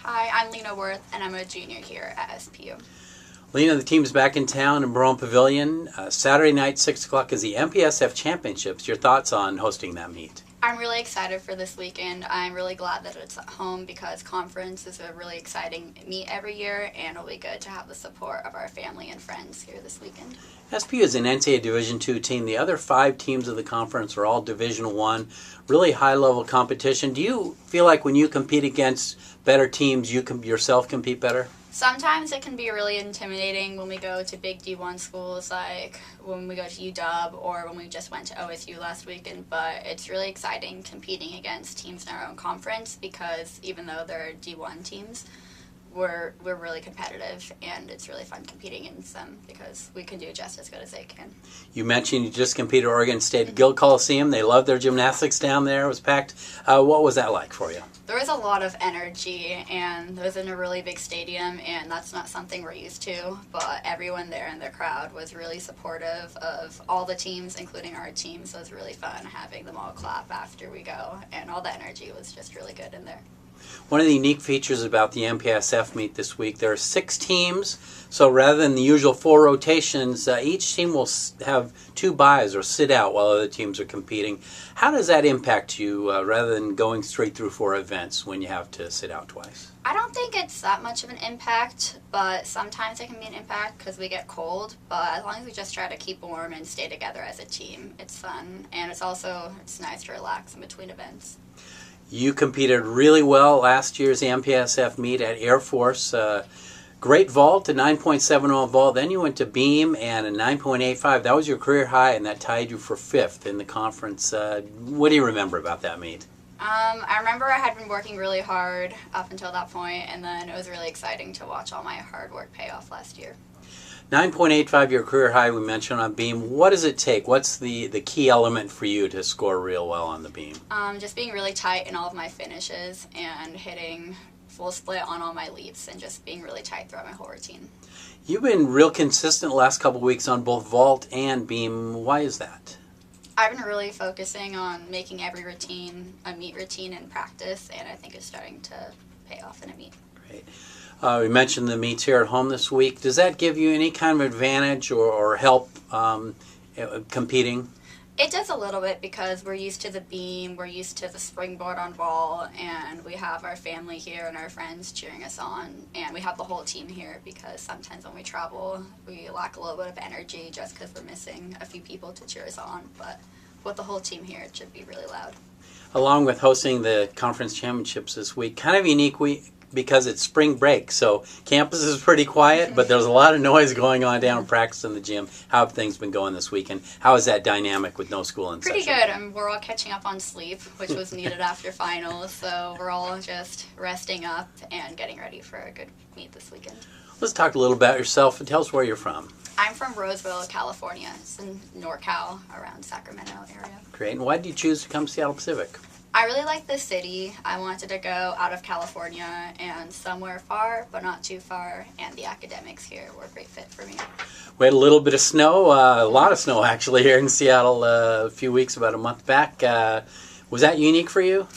Hi, I'm Lena Wirth, and I'm a junior here at SPU. Lena, the team's back in town in Brougham Pavilion. Saturday night, 6 o'clock, is the MPSF Championships. Your thoughts on hosting that meet? I'm really excited for this weekend. I'm really glad that it's at home because conference is a really exciting meet every year, and it'll be good to have the support of our family and friends here this weekend. SPU is an NCAA Division II team. The other 5 teams of the conference are all Division I, really high-level competition. Do you feel like when you compete against better teams, you can yourself compete better? Sometimes it can be really intimidating when we go to big D1 schools, like when we go to UW or when we just went to OSU last weekend, but it's really exciting competing against teams in our own conference because even though they're D1 teams, we're really competitive, and it's really fun competing against them because we can do just as good as they can. You mentioned you just competed at Oregon State Guild Coliseum. They love their gymnastics down there. It was packed. What was that like for you? There was a lot of energy, and it was in a really big stadium, and that's not something we're used to, but everyone there in the crowd was really supportive of all the teams, including our team, so it was really fun having them all clap after we go, and all the energy was just really good in there. One of the unique features about the MPSF meet this week, there are 6 teams, so rather than the usual 4 rotations, each team will have 2 byes or sit out while other teams are competing. How does that impact you rather than going straight through 4 events when you have to sit out twice? I don't think it's that much of an impact, but sometimes it can be an impact because we get cold, but as long as we just try to keep warm and stay together as a team, it's fun, and it's nice to relax in between events. You competed really well last year's MPSF meet at Air Force. Great vault, a 9.70 vault. Then you went to beam and a 9.85. That was your career high, and that tied you for 5th in the conference. What do you remember about that meet? I remember I had been working really hard up until that point, and then it was really exciting to watch all my hard work pay off last year. 9.85, your career high, we mentioned on beam. What does it take? What's the key element for you to score real well on the beam? Just being really tight in all of my finishes and hitting full split on all my leaps and just being really tight throughout my whole routine. You've been real consistent the last couple of weeks on both vault and beam. Why is that? I've been really focusing on making every routine a meet routine in practice, and I think it's starting to pay off in a meet. Great. We mentioned the meets here at home this week. Does that give you any kind of advantage or help competing? It does a little bit because we're used to the beam, we're used to the springboard on ball, and we have our family here and our friends cheering us on, and we have the whole team here because sometimes when we travel we lack a little bit of energy just because we're missing a few people to cheer us on, but with the whole team here it should be really loud. Along with hosting the conference championships this week, kind of unique week because it's spring break, so campus is pretty quiet, but there's a lot of noise going on down in practice in the gym. How have things been going this weekend? How is that dynamic with no school in session? Pretty good. We're all catching up on sleep, which was needed after finals, so we're all just resting up and getting ready for a good meet this weekend. Let's talk a little about yourself and tell us where you're from. I'm from Roseville, California. It's in NorCal, around Sacramento area. Great. And why did you choose to come to Seattle Pacific? I really like the city. I wanted to go out of California and somewhere far, but not too far, and the academics here were a great fit for me. We had a little bit of snow, a lot of snow actually here in Seattle a few weeks, about a month back. Was that unique for you?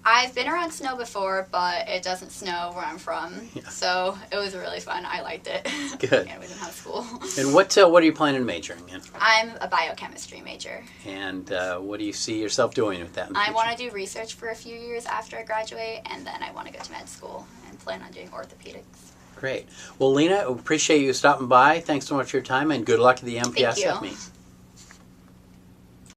I've been around snow before, but it doesn't snow where I'm from, so it was really fun. I liked it. Good. And we didn't have school. And what are you planning on majoring in? I'm a biochemistry major. And what do you see yourself doing with that in the I future? want to do research for a few years after I graduate, and then I want to go to med school and plan on doing orthopedics. Great. Well, Lena, appreciate you stopping by. Thanks so much for your time, and good luck at the MPSF meet.